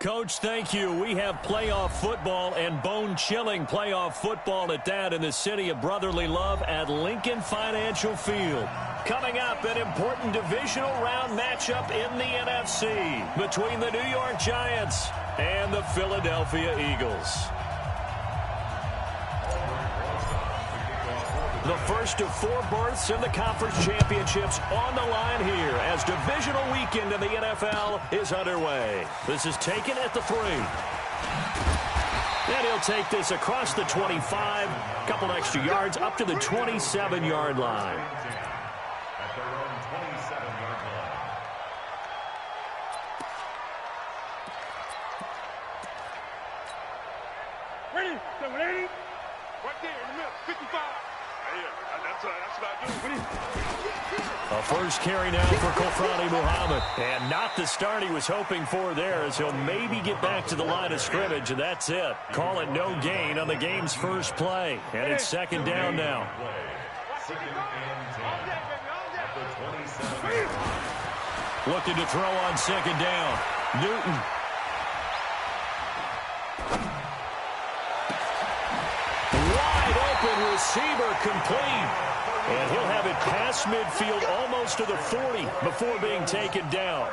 Coach, thank you. We have playoff football and bone-chilling playoff football at that in the city of brotherly love at Lincoln Financial Field. Coming up, an important divisional round matchup in the NFC between the New York Giants and the Philadelphia Eagles. The first of 4 berths in the conference championships on the line here as divisional weekend in the NFL is underway. This is taken at the 3. And he'll take this across the 25, a couple extra yards up to the 27-yard line. Ready, 780. Right there in the middle, 55. That's what I do. A first carry now for Kofrani Muhammad. And not the start he was hoping for there, as he'll maybe get back to the line of scrimmage, and that's it. Call it no gain on the game's first play. And it's second down now. Looking to throw on second down. Newton. Wide open receiver complete. And he'll have it past midfield almost to the 40 before being taken down.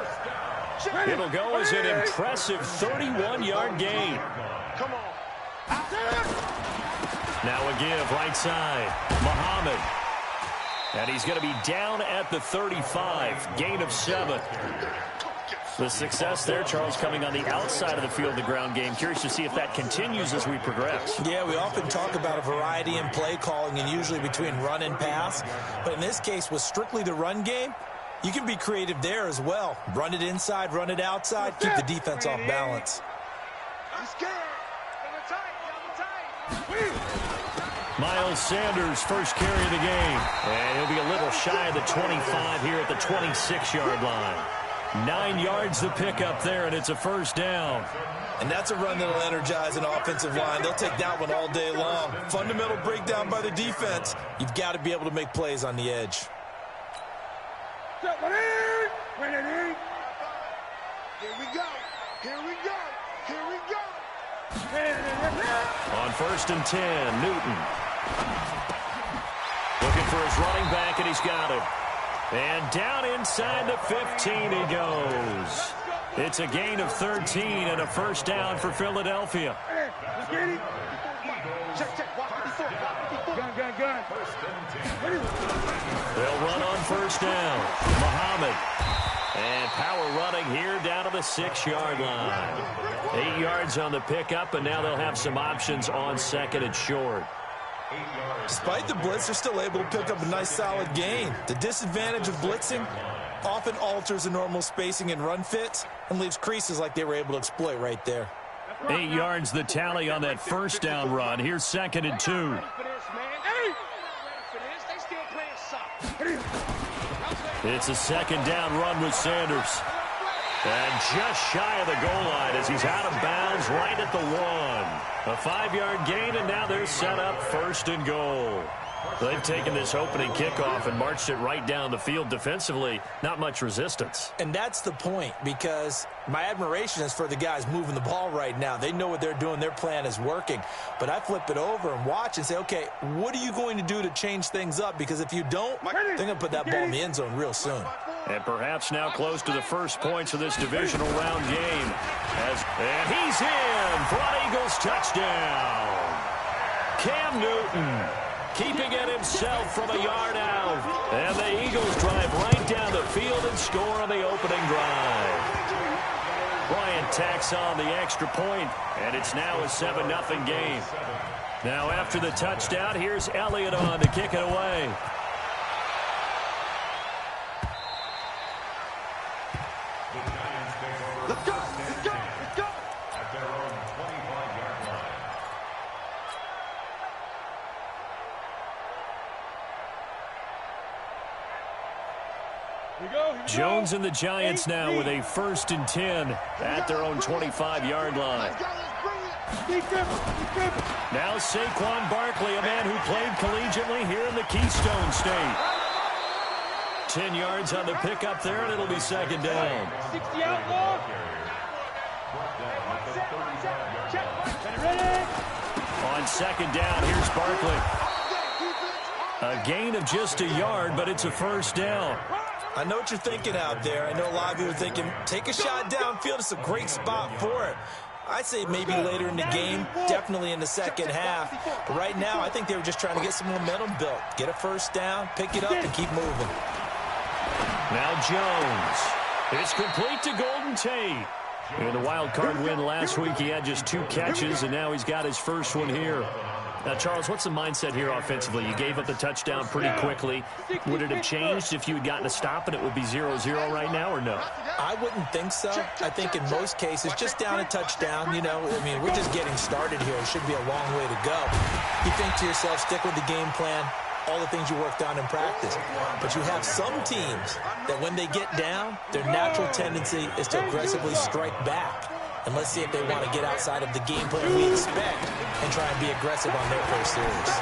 It'll go as an impressive 31-yard gain. Come on. Now a give right side. Muhammad. And he's going to be down at the 35. Gain of 7. The success there, Charles, coming on the outside of the field, the ground game. Curious to see if that continues as we progress. Yeah, we often talk about a variety in play calling and usually between run and pass. But in this case, with strictly the run game, you can be creative there as well. Run it inside, run it outside, keep the defense off balance. I'm scared. Miles Sanders, first carry of the game. And he'll be a little shy of the 25 here at the 26-yard line. 9 yards the pickup there, and it's a first down. And that's a run that'll energize an offensive line. They'll take that one all day long. Fundamental breakdown by the defense. You've got to be able to make plays on the edge. Here we go. Here we go. Here we go. On first and 10, Newton. Looking for his running back, and he's got it. And down inside the 15 he goes. It's a gain of 13 and a first down for Philadelphia. They'll run on first down. Muhammad. And power running here down to the 6-yard line. 8 yards on the pickup, and now they'll have some options on second and short. Despite the blitz, they're still able to pick up a nice solid gain. The disadvantage of blitzing often alters the normal spacing and run fits and leaves creases like they were able to exploit right there. 8 yards the tally on that first down run. Here's second and 2. It's a second down run with Sanders. And just shy of the goal line as he's out of bounds right at the 1. A 5-yard gain, and now they're set up first and goal. They've taken this opening kickoff and marched it right down the field defensively. Not much resistance. And that's the point, because my admiration is for the guys moving the ball right now. They know what they're doing. Their plan is working. But I flip it over and watch and say, okay, what are you going to do to change things up? Because if you don't, they're going to put that ball in the end zone real soon. And perhaps now close to the first points of this divisional round game. And he's in for an Eagles touchdown. Cam Newton keeping it himself from a yard out. And the Eagles drive right down the field and score on the opening drive. Bryant tacks on the extra point, and it's now a 7-0 game. Now after the touchdown, here's Elliott on to kick it away. Let's go. Let's go. Let's go. At their own 25-yard line. Jones and the Giants now with a first and 10 at their own 25-yard line. Now Saquon Barkley, a man who played collegiately here in the Keystone State. 10 yards on the pickup there, and it'll be second down. 60 outlaw. On second down, here's Barkley. A gain of just a yard, but it's a first down. I know what you're thinking out there. I know a lot of you are thinking, take a shot downfield. It's a great spot for it. I'd say maybe later in the game, definitely in the second half. But right now, I think they were just trying to get some momentum built. Get a first down, pick it up, and keep moving. Now Jones. It's complete to Golden Tate. In the wild card win last week, he had just 2 catches, and now he's got his first one here. Now, Charles, what's the mindset here offensively? You gave up the touchdown pretty quickly. Would it have changed if you had gotten a stop and it would be 0-0 right now, or no? I wouldn't think so. I think in most cases, just down a touchdown, you know, I mean, we're just getting started here. It should be a long way to go. You think to yourself, stick with the game plan, all the things you worked on in practice. But you have some teams that when they get down, their natural tendency is to aggressively strike back. And let's see if they want to get outside of the game plan we expect and try and be aggressive on their first series.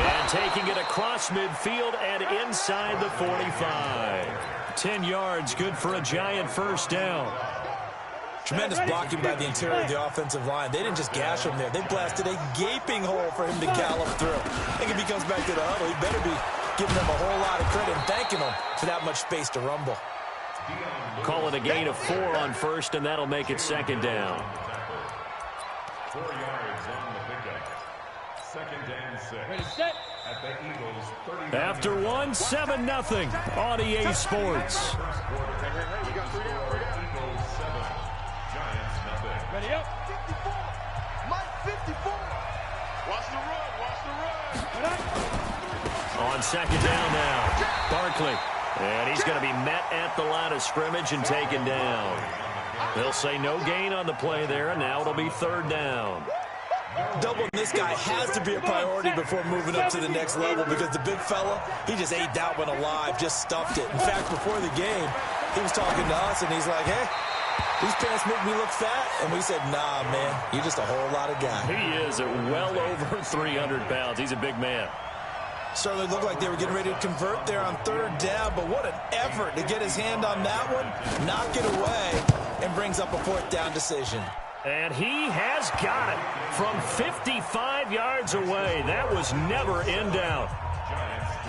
And taking it across midfield and inside the 45. 10 yards, good for a Giant first down. Tremendous blocking by the interior of the offensive line. They didn't just gash him there. They blasted a gaping hole for him to gallop through. I think if he comes back to the huddle, he better be giving them a whole lot of credit and thanking them for that much space to rumble. Call it a gain of 4 on first, and that'll make it second down. 4 yards on the pickup. Second and 6. Ready, set. At the Eagles' 30. After 1, 7-0 on EA Sports. Eagles 7. Giants nothing. Ready, up. 54. Mike 54. Watch the run. Watch the run. On second down now, Barkley. And he's going to be met at the line of scrimmage and taken down. They'll say no gain on the play there, and now it'll be third down. Doubling this guy has to be a priority before moving up to the next level because the big fella, he just ate that one alive, just stuffed it. In fact, before the game, he was talking to us, and he's like, hey, these pants make me look fat. And we said, nah, man, you're just a whole lot of guy. He is at well over 300 pounds. He's a big man. Certainly looked like they were getting ready to convert there on third down, but what an effort to get his hand on that one, knock it away, and brings up a fourth down decision. And he has got it from 55 yards away. That was never in doubt.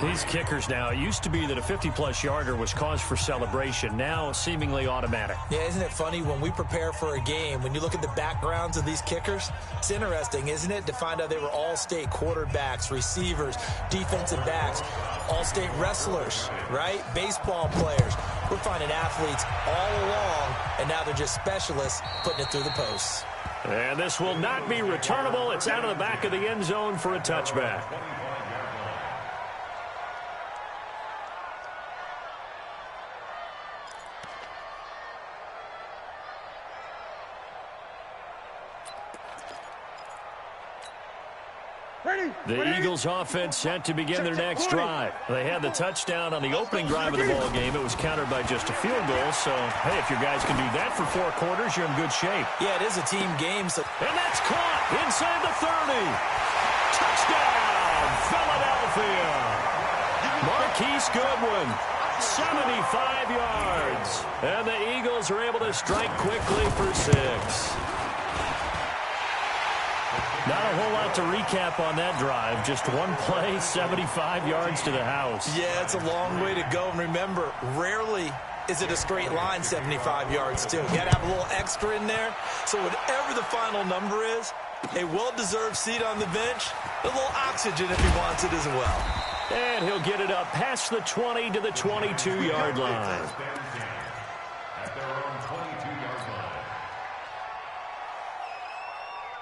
These kickers now, it used to be that a 50-plus yarder was cause for celebration. Now, seemingly automatic. Yeah, isn't it funny when we prepare for a game, when you look at the backgrounds of these kickers, it's interesting, isn't it, to find out they were all-state quarterbacks, receivers, defensive backs, all-state wrestlers, right? Baseball players. We're finding athletes all along, and now they're just specialists putting it through the posts. And this will not be returnable. It's out of the back of the end zone for a touchback. The Eagles offense set to begin their next drive. They had the touchdown on the opening drive of the ball game. It was countered by just a field goal. So, hey, if your guys can do that for 4 quarters, you're in good shape. Yeah, it is a team game. So, and that's caught inside the 30. Touchdown, Philadelphia. Marquise Goodwin, 75 yards. And the Eagles are able to strike quickly for 6. Not a whole lot to recap on that drive. Just one play, 75 yards to the house. Yeah, it's a long way to go. And remember, rarely is it a straight line 75 yards, too. You got to have a little extra in there. So whatever the final number is, a well-deserved seat on the bench, a little oxygen if he wants it as well. And he'll get it up past the 20 to the 22-yard line.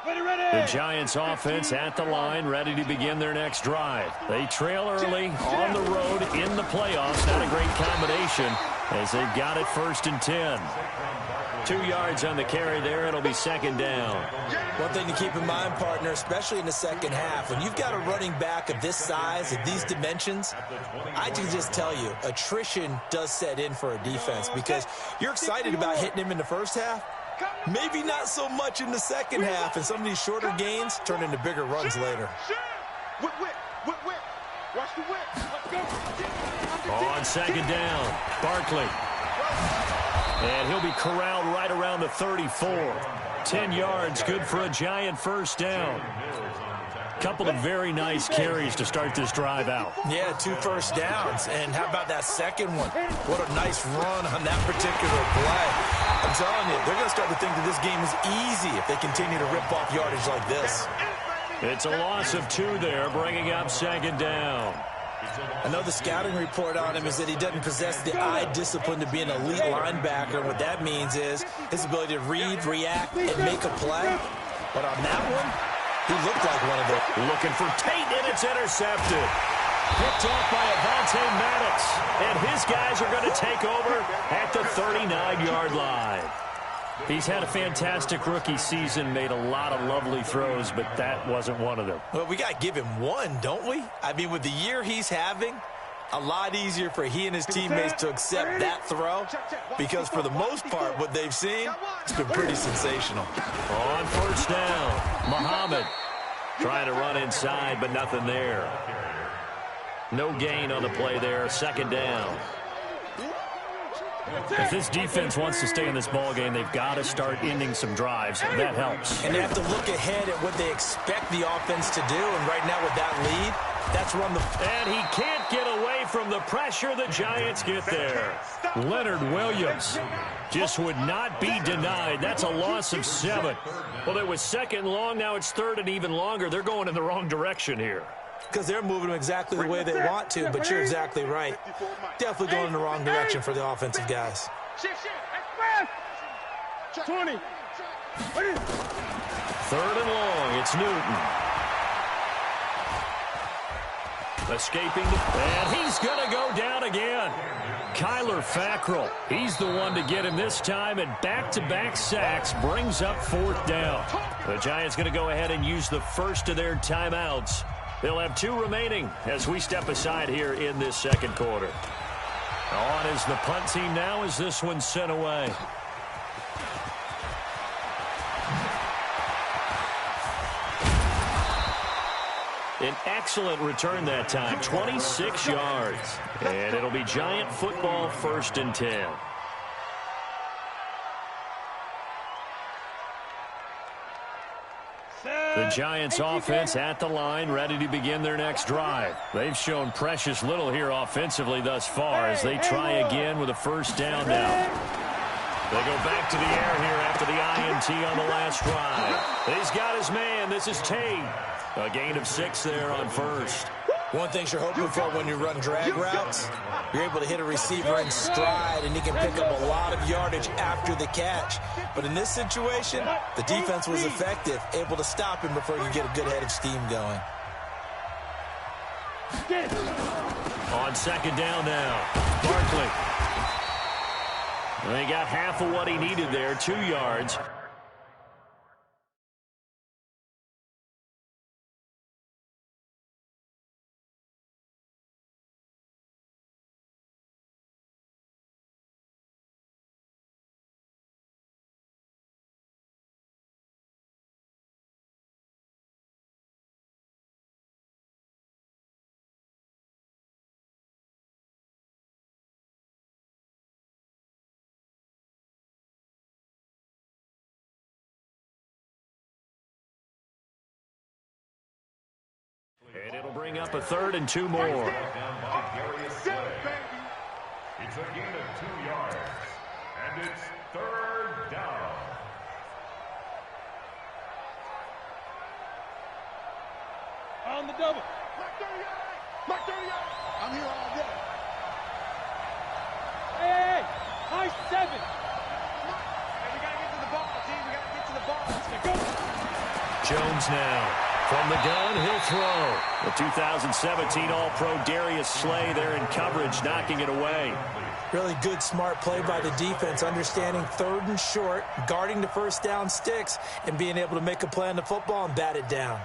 The Giants offense at the line, ready to begin their next drive. They trail early on the road in the playoffs. Not a great combination as they've got it 1st and 10. 2 yards on the carry there. It'll be second down. One thing to keep in mind, partner, especially in the second half, when you've got a running back of this size, of these dimensions, I can just tell you, attrition does set in for a defense because you're excited about hitting him in the first half. Maybe not so much in the second half, and some of these shorter gains turn into bigger runs later. On second down, Barkley. And he'll be corralled right around the 34. 10 yards, good for a Giant first down. Couple of very nice carries to start this drive out. Yeah, 2 first downs. And how about that second one? What a nice run on that particular play. I'm telling you, they're going to start to think that this game is easy if they continue to rip off yardage like this. It's a loss of 2 there, bringing up second down. I know the scouting report on him is that he doesn't possess the eye discipline to be an elite linebacker. What that means is his ability to read, react, and make a play. But on that one, he looked like one of them. Looking for Tate, and it's intercepted. Picked off by Avonte Maddox. And his guys are going to take over at the 39-yard line. He's had a fantastic rookie season, made a lot of lovely throws, but that wasn't one of them. Well, we got to give him one, don't we? I mean, with the year he's having, a lot easier for he and his teammates to accept that throw because for the most part, what they've seen, it's been pretty sensational. On first down, Muhammad trying to run inside, but nothing there. No gain on the play there, second down. If this defense wants to stay in this ballgame, they've got to start ending some drives. That helps. And they have to look ahead at what they expect the offense to do. And right now with that lead, that's run the... And he can't get away from the pressure. The Giants get there. Leonard Williams just would not be denied. That's a loss of 7. Well, it was second long. Now it's third and even longer. They're going in the wrong direction here. Because they're moving them exactly the way they want to, but you're exactly right. Definitely going in the wrong direction for the offensive guys. 20. Third and long, it's Newton. Escaping, and he's going to go down again. Kyler Fackrell, he's the one to get him this time, and back-to-back sacks brings up fourth down. The Giants going to go ahead and use the first of their timeouts. They'll have 2 remaining as we step aside here in this second quarter. On is the punt team now as this one's sent away. An excellent return that time, 26 yards. And it'll be Giant football, 1st and 10. The Giants offense at the line, ready to begin their next drive. They've shown precious little here offensively thus far as they try again with a first down now. They go back to the air here after the INT on the last drive. He's got his man. This is Tate. A gain of 6 there on first. One thing you're hoping for when you run drag routes, you're able to hit a receiver in stride, and he can pick up a lot of yardage after the catch. But in this situation, the defense was effective, able to stop him before you get a good head of steam going. On second down now, Barkley. They got half of what he needed there, 2 yards. And it'll bring up a 3rd and 2 more. It's a gain of 2 yards, and it's 3rd down. On the double. Mark 30 yards. I'm here all day. Hey, high 7. Hey, we got to get to the ball, team. We got to get to the ball. Let's go. Jones now. From the gun, he'll throw. The 2017 All-Pro Darius Slay there in coverage, knocking it away. Really good, smart play by the defense, understanding 3rd and short, guarding the first down sticks, and being able to make a play on the football and bat it down.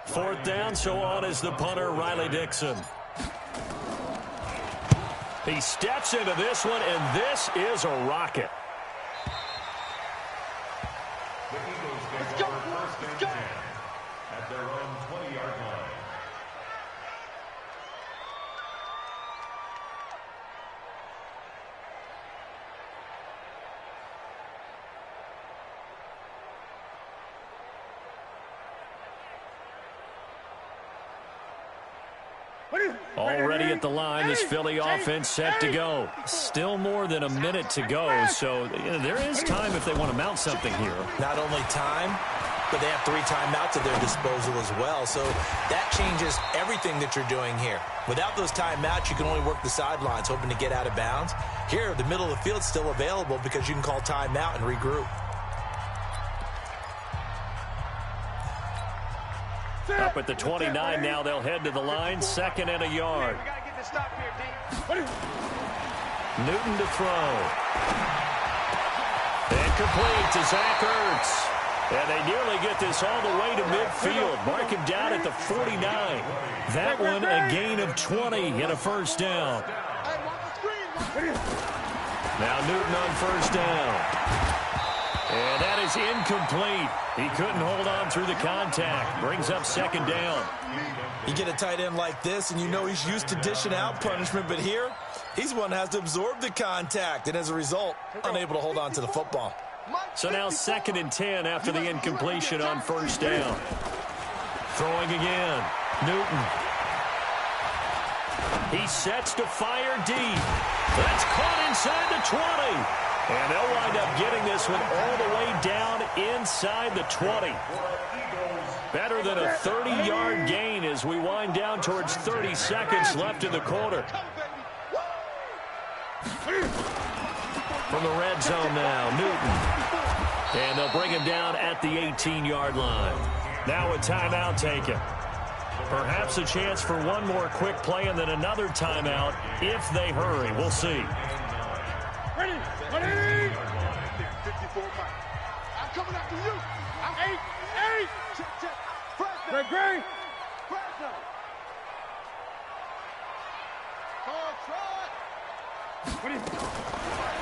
4th down, so on is the punter, Riley Dixon. He steps into this one, and this is a rocket. The Eagles take over 1st and 10 at their own 20-yard line. Already at the line, this Philly offense set to go. Still more than a minute to go, so there is time if they want to mount something here. Not only time, but they have 3 timeouts at their disposal as well, so that changes everything that you're doing here. Without those timeouts, you can only work the sidelines, hoping to get out of bounds. Here, the middle of the field's still available because you can call timeout and regroup. Up at the 29 now, they'll head to the line, 2nd and a yard. We gotta get this stop here, D. Newton to throw. And complete to Zach Ertz. And they nearly get this all the way to midfield. Mark him down at the 49. That one a gain of 20 and a 1st down. Now Newton on 1st down. And that is incomplete. He couldn't hold on through the contact. Brings up 2nd down. You get a tight end like this, and you know he's used to dishing out punishment, but here, he's one that has to absorb the contact, and as a result, unable to hold on to the football. So now 2nd and 10 after the incompletion on 1st down. Throwing again. Newton. He sets to fire deep. That's caught inside the 20. And they'll wind up getting this one all the way down inside the 20. Better than a 30-yard gain as we wind down towards 30 seconds left in the quarter. From the red zone now, Newton. And they'll bring him down at the 18-yard line. Now a timeout taken. Perhaps a chance for one more quick play and then another timeout if they hurry. We'll see. Ready? 54 Mike. I'm coming after you. I'm 8. Check. Greg.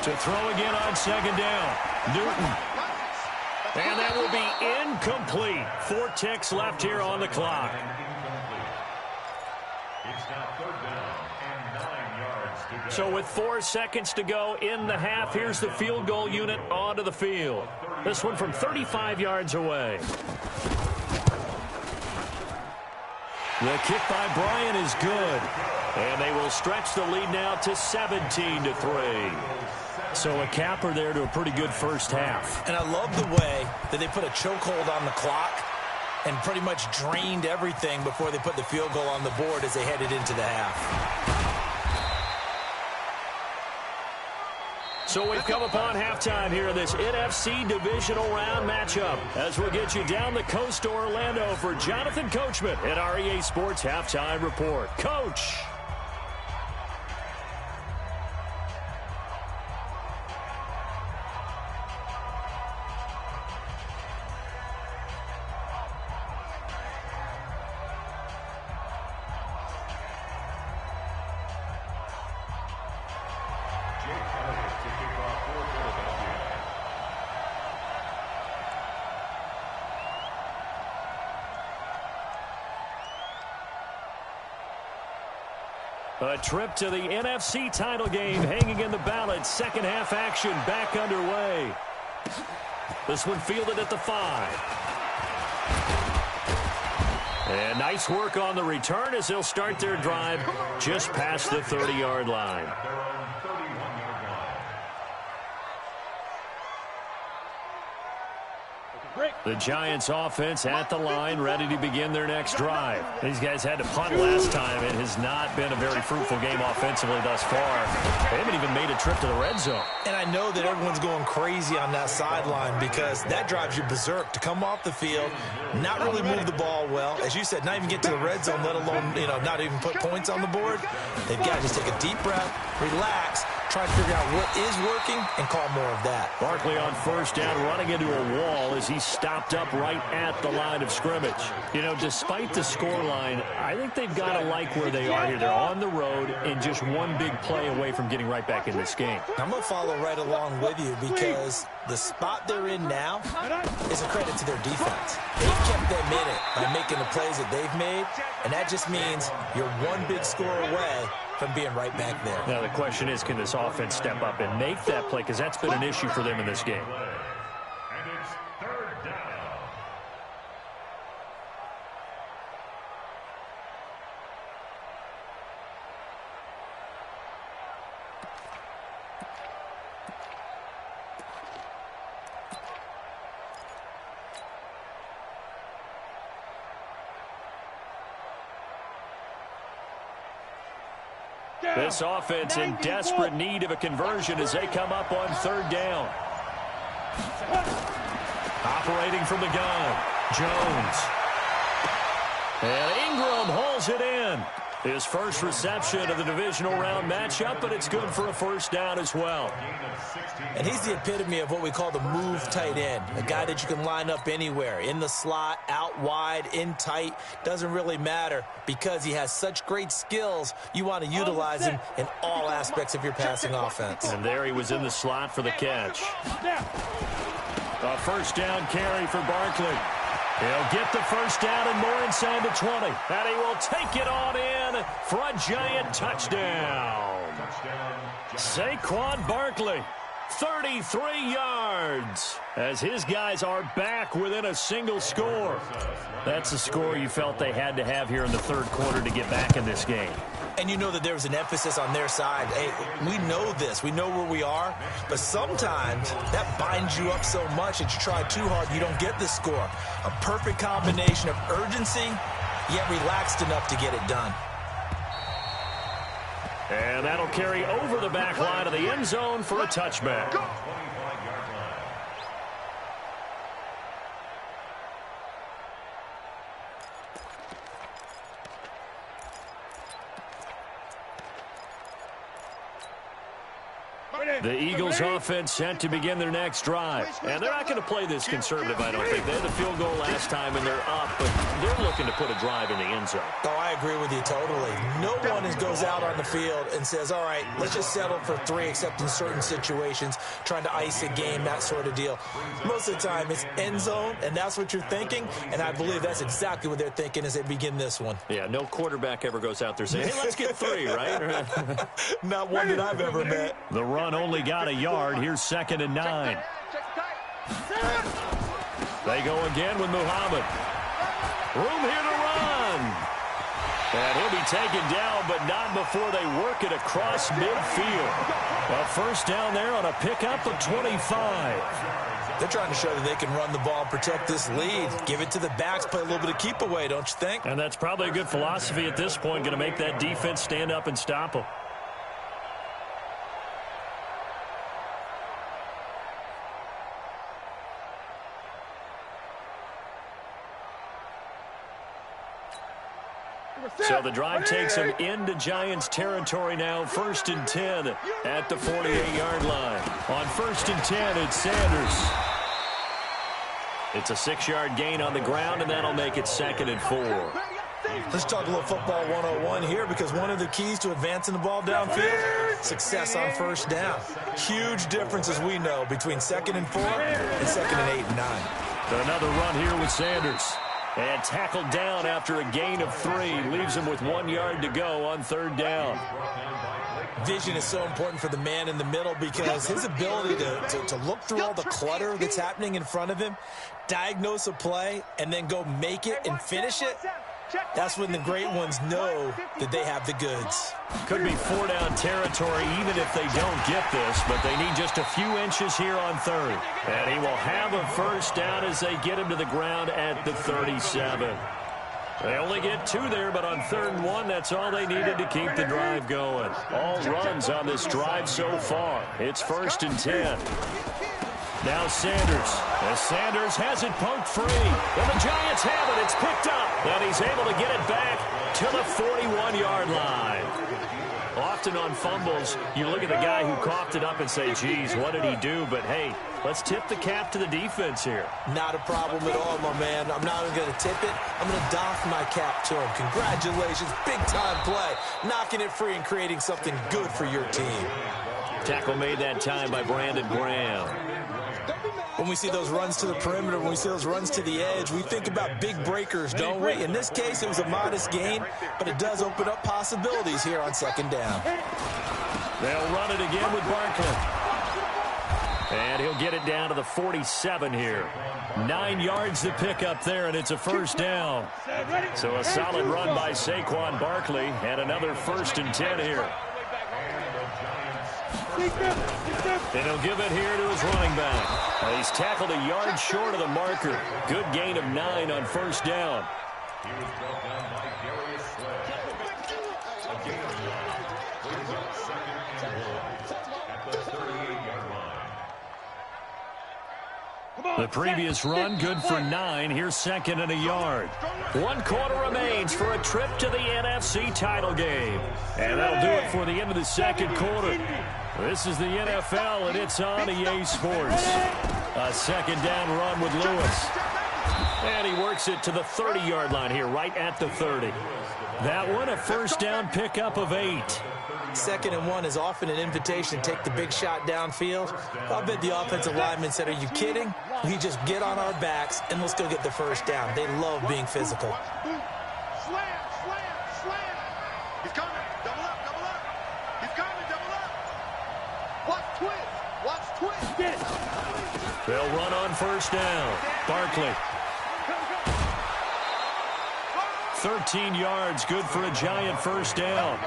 To throw again on 2nd down. Newton. And that will be incomplete. 4 ticks left here on the clock. It's now 3rd down and 9 yards to go. So with 4 seconds to go in the half, here's the field goal unit onto the field. This one from 35 yards away. The kick by Bryant is good. And they will stretch the lead now to 17-3. So a capper there to a pretty good first half. And I love the way that they put a chokehold on the clock and pretty much drained everything before they put the field goal on the board as they headed into the half. So we've come upon halftime here in this NFC divisional round matchup as we'll get you down the coast to Orlando for Jonathan Coachman at our EA Sports Halftime Report. Coach. A trip to the NFC title game hanging in the balance. Second half action back underway. This one fielded at the 5. And nice work on the return as they'll start their drive just past the 30-yard line. The Giants offense at the line, ready to begin their next drive. These guys had to punt last time. It has not been a very fruitful game offensively thus far. They haven't even made a trip to the red zone. And I know that everyone's going crazy on that sideline because that drives you berserk to come off the field, not really move the ball well. As you said, not even get to the red zone, let alone, not even put points on the board. They've got to just take a deep breath, relax, trying to figure out what is working and call more of that. Barkley on first down, running into a wall as he stopped up right at the line of scrimmage. You know, despite the scoreline, I think they've got to like where they are here. They're on the road and just one big play away from getting right back in this game. I'm going to follow right along with you because the spot they're in now is a credit to their defense. They've kept them in it by making the plays that they've made, and that just means you're one big score away from being right back there. Now the question is, can this offense step up and make that play? Because that's been an issue for them in this game. And it's third down. This offense in desperate need of a conversion as they come up on third down. Operating from the gun, Jones. And Ingram hauls it in. His first reception of the divisional round matchup, but it's good for a first down as well. And he's the epitome of what we call the move tight end, a guy that you can line up anywhere, in the slot, out wide, in tight, doesn't really matter because he has such great skills. You want to utilize him in all aspects of your passing offense. And there he was in the slot for the catch. A first down carry for Barkley. He'll get the first down and more inside the 20. And he will take it on in for a giant touchdown. Saquon Barkley, 33 yards, as his guys are back within a single score. That's a score you felt they had to have here in the third quarter to get back in this game. And you know that there was an emphasis on their side. Hey, we know this. We know where we are. But sometimes that binds you up so much that you try too hard, you don't get the score. A perfect combination of urgency, yet relaxed enough to get it done. And that'll carry over the back line of the end zone for a touchback. The Eagles offense set to begin their next drive. And they're not going to play this conservative, I don't think. They had the field goal last time, and they're up, but they're looking to put a drive in the end zone. Oh, I agree with you totally. No one goes out on the field and says, all right, let's just settle for 3, except in certain situations, trying to ice a game, that sort of deal. Most of the time, it's end zone, and that's what you're thinking, and I believe that's exactly what they're thinking as they begin this one. Yeah, no quarterback ever goes out there saying, hey, let's get 3, right? Not one that I've ever met. The run only got a yard. Here's 2nd and 9. They go again with Muhammad. Room here to run. And he'll be taken down, but not before they work it across midfield. A first down there on a pickup of 25. They're trying to show that they can run the ball and protect this lead. Give it to the backs, play a little bit of keep away, don't you think? And that's probably a good philosophy at this point, going to make that defense stand up and stop them. So the drive takes them into Giants territory now. 1st and 10 at the 48-yard line. On 1st and 10, it's Sanders. It's a 6-yard gain on the ground, and that'll make it 2nd and 4. Let's talk a little football 101 here, because one of the keys to advancing the ball downfield, success on first down. Huge difference, as we know, between 2nd and 4 and 2nd and 8 and 9. Another run here with Sanders. And tackled down after a gain of 3. Leaves him with 1 yard to go on 3rd down. Vision is so important for the man in the middle, because his ability to look through all the clutter that's happening in front of him, diagnose a play, and then go make it and finish it, that's when the great ones know that they have the goods. Could be 4-down territory even if they don't get this, but they need just a few inches here on 3rd. And he will have a first down as they get him to the ground at the 37. They only get 2 there, but on 3rd and 1, that's all they needed to keep the drive going. All runs on this drive so far. It's 1st and 10. Now Sanders. As Sanders has it poked free. And the Giants have it. It's picked up. And he's able to get it back to the 41-yard line. Often on fumbles, you look at the guy who coughed it up and say, geez, what did he do? But, hey, let's tip the cap to the defense here. Not a problem at all, my man. I'm not even going to tip it. I'm going to doff my cap to him. Congratulations. Big-time play. Knocking it free and creating something good for your team. Tackle made that time by Brandon Graham. When we see those runs to the perimeter, when we see those runs to the edge, we think about big breakers, don't we? In this case, it was a modest gain, but it does open up possibilities here on second down. They'll run it again with Barkley. And he'll get it down to the 47 here. 9 yards to pick up there, and it's a first down. So a solid run by Saquon Barkley, and another 1st and 10 here. And he'll give it here to his running back. He's tackled a yard short of the marker. Good gain of 9 on first down. He was brought down by Darius Slay. A gain of 9. Brings up 2nd and 1 at the 38-yard line. The previous run, good for 9. Here's 2nd and a yard. 1 quarter remains for a trip to the NFC title game. And that'll do it for the end of the second quarter. This is the NFL, and it's on EA Sports. A second down run with Lewis. And he works it to the 30-yard line here, right at the 30. That one, a first down pickup of 8. 2nd and 1 is often an invitation to take the big shot downfield. I'll bet the offensive lineman said, are you kidding? We just get on our backs, and let's go get the first down. They love being physical. Slam, slam, slam. He's coming. Double up, double up. He's coming, double up. Watch twist. Watch twist. Get it. They'll run on first down. Barkley. 13 yards, good for a giant first down.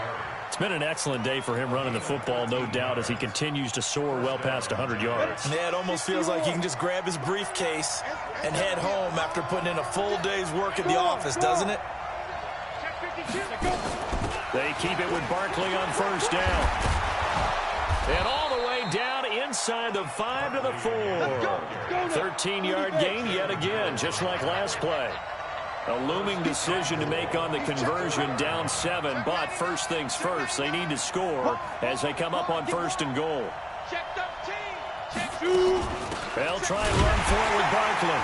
It's been an excellent day for him running the football, no doubt, as he continues to soar well past 100 yards. Yeah, it almost feels like he can just grab his briefcase and head home after putting in a full day's work at the office, doesn't it? They keep it with Barkley on first down. And all the way down inside the 5 to the 4. 13-yard gain yet again, just like last play. A looming decision to make on the conversion, down 7, but first things first, they need to score as they come up on 1st and goal. They'll try and run for it with Barkley.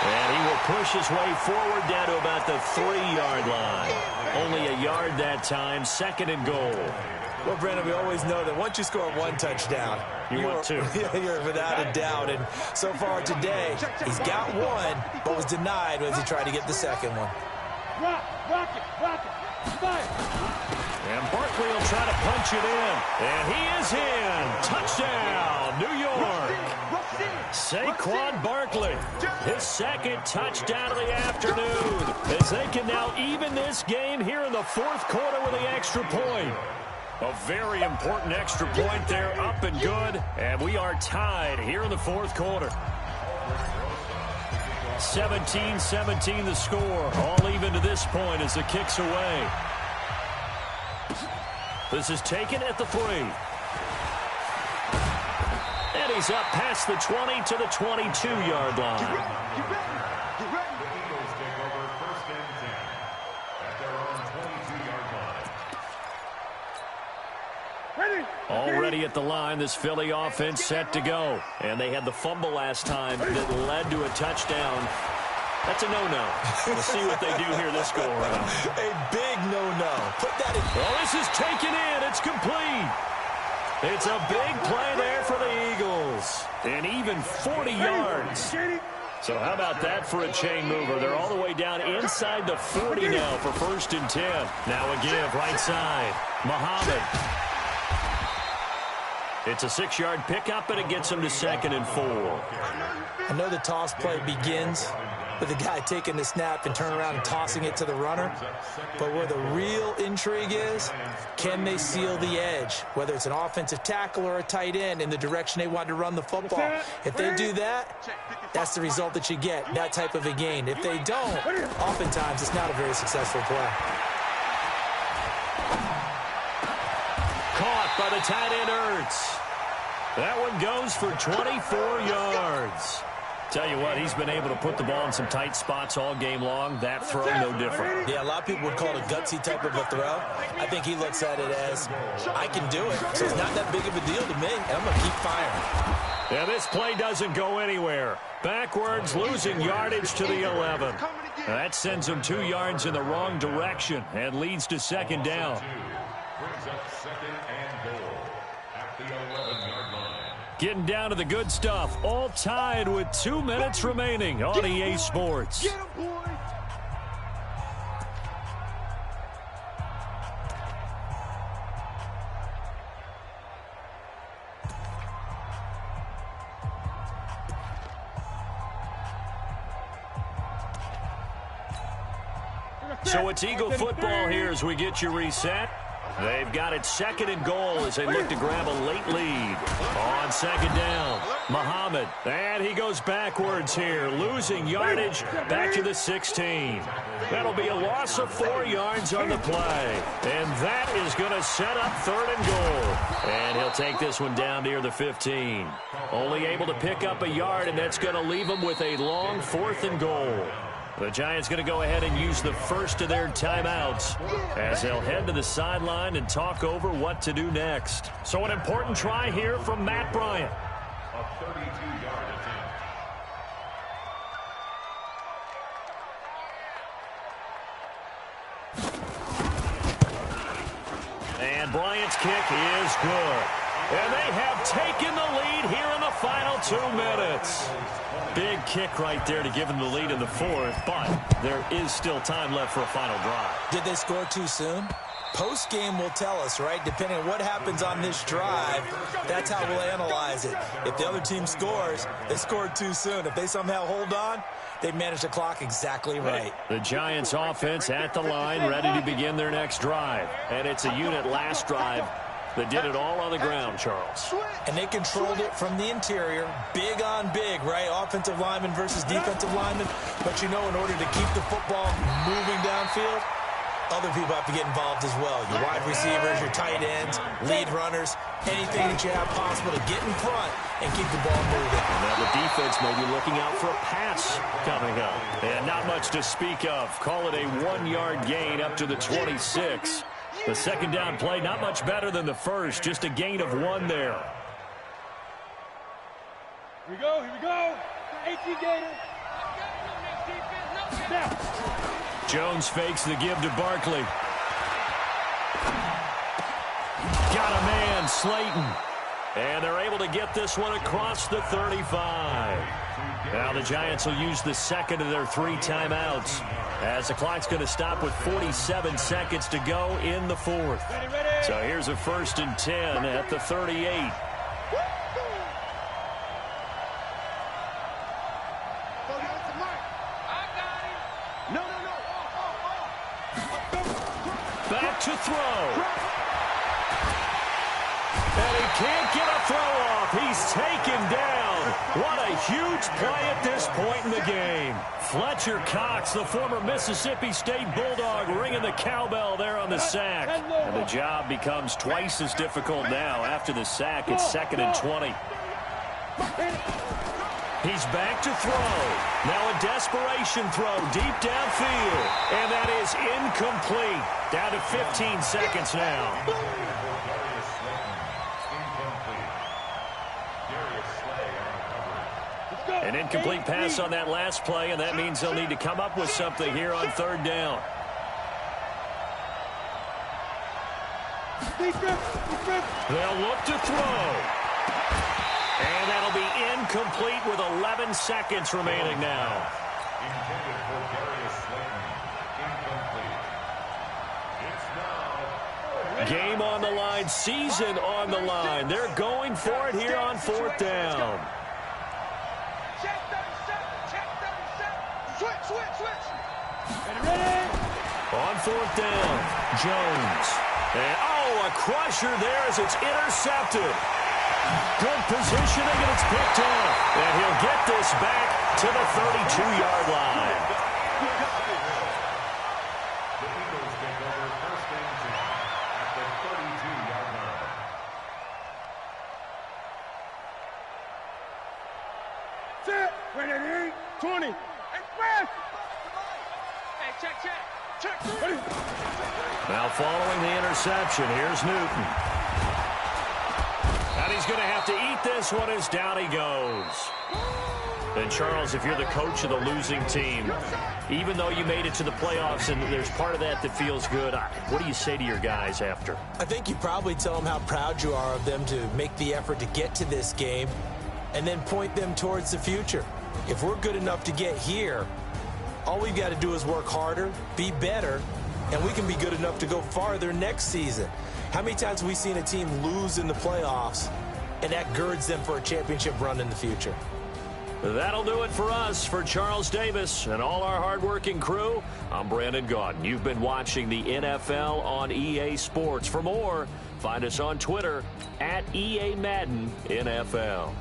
And he will push his way forward down to about the 3-yard line. Only a yard that time, 2nd and goal. Well, Brandon, we always know that once you score 1 touchdown, you want 2. You're without a doubt. And so far today, he's got 1, but was denied as he tried to get the 2nd one. Rock it, fire. And Barkley will try to punch it in. And he is in. Touchdown, New York. Saquon Barkley, his 2nd touchdown of the afternoon, as they can now even this game here in the 4th quarter with the extra point. A very important extra point there, up and good, and we are tied here in the 4th quarter. 17-17 the score, all even to this point as the kick's away. This is taken at the 3. And he's up past the 20 to the 22-yard line. Get ready. Eagles take over 1st and 10 at their own 22-yard line. Already at the line, this Philly offense set to go. And they had the fumble last time that led to a touchdown. That's a no-no. We'll see what they do here this go-around. A big no-no. Put that in. Well, this is taken in. It's complete. It's a big play there for the Eagles. And even 40 yards. So how about that for a chain mover? They're all the way down inside the 40 now for 1st and 10. Now a give, right side. Muhammad. It's a 6-yard pickup, and it gets him to 2nd and 4. I know the toss play begins with the guy taking the snap and turning around and tossing it to the runner. But where the real intrigue is, can they seal the edge? Whether it's an offensive tackle or a tight end in the direction they want to run the football. If they do that, that's the result that you get, that type of a gain. If they don't, oftentimes it's not a very successful play. Caught by the tight end, Ertz. That one goes for 24 yards. Tell you what, he's been able to put the ball in some tight spots all game long. That throw, no different. Yeah, a lot of people would call it a gutsy type of a throw. I think he looks at it as, I can do it, so it's not that big of a deal to me, and I'm going to keep firing. Yeah, this play doesn't go anywhere. Backwards, losing yardage to the 11. That sends him 2 yards in the wrong direction and leads to second down. Brings up second and goal at the 11-yard line. Getting down to the good stuff. All tied with 2 minutes remaining on EA Sports. Get him, boy. So it's Eagle football here as we get you reset. They've got it second and goal as they look to grab a late lead. On second down, Muhammad. And he goes backwards here, losing yardage back to the 16. That'll be a loss of 4 yards on the play. And that is going to set up third and goal. And he'll take this one down near the 15. Only able to pick up a yard, and that's going to leave him with a long 4th and goal. The Giants going to go ahead and use the first of their timeouts as they'll head to the sideline and talk over what to do next. So an important try here from Matt Bryant. A 32-yard attempt. And Bryant's kick is good. And they have taken the lead here in the final 2 minutes. Big kick right there to give them the lead in the 4th, but there is still time left for a final drive. Did they score too soon? Post-game will tell us, right? Depending on what happens on this drive, that's how we'll analyze it. If the other team scores, they scored too soon. If they somehow hold on, they managed the clock exactly right. The Giants offense at the line, ready to begin their next drive. And it's a unit last drive that did it all on the ground, Charles. And they controlled it from the interior, big on big, right? Offensive lineman versus defensive lineman. But you know, in order to keep the football moving downfield, other people have to get involved as well. Your wide receivers, your tight ends, lead runners, anything that you have possible to get in front and keep the ball moving. And now the defense may be looking out for a pass coming up. And not much to speak of. Call it a 1-yard gain up to the 26. The second down play, not much better than the first, just a gain of 1 there. Here we go, 18 gainer. Now. Jones fakes the give to Barkley. Got a man, Slayton. And they're able to get this one across the 35. Now the Giants will use the second of their 3 timeouts as the clock's going to stop with 47 seconds to go in the 4th. So here's a 1st and 10 at the 38. Back to throw. And he can't get a throw off. He's taken down. What a huge play at this point in the game. Fletcher Cox, the former Mississippi State Bulldog, ringing the cowbell there on the sack. And the job becomes twice as difficult now. After the sack, it's 2nd and 20. He's back to throw. Now a desperation throw deep downfield. And that is incomplete. Down to 15 seconds now. An incomplete pass on that last play, and that means they'll need to come up with something here on 3rd down. They'll look to throw. And that'll be incomplete with 11 seconds remaining now. Intended for Darius Slayton. Incomplete. It's now. Game on the line, season on the line. They're going for it here on 4th down. Check 37. Switch. Ready? On 4th down, Jones. And, a crusher there as it's intercepted. Good positioning, and it's picked off. And he'll get this back to the 32-yard line. The Eagles take over 1st and 10 at the 32-yard line. Set. Wait, 20. Hey, check. Now following the interception, here's Newton. And he's going to have to eat this one as down he goes. And Charles, if you're the coach of the losing team, even though you made it to the playoffs and there's part of that feels good, what do you say to your guys after? I think you probably tell them how proud you are of them to make the effort to get to this game and then point them towards the future. If we're good enough to get here, all we've got to do is work harder, be better, and we can be good enough to go farther next season. How many times have we seen a team lose in the playoffs, and that girds them for a championship run in the future? That'll do it for us. For Charles Davis and all our hardworking crew, I'm Brandon Gaudin. You've been watching the NFL on EA Sports. For more, find us on Twitter @EA Madden NFL.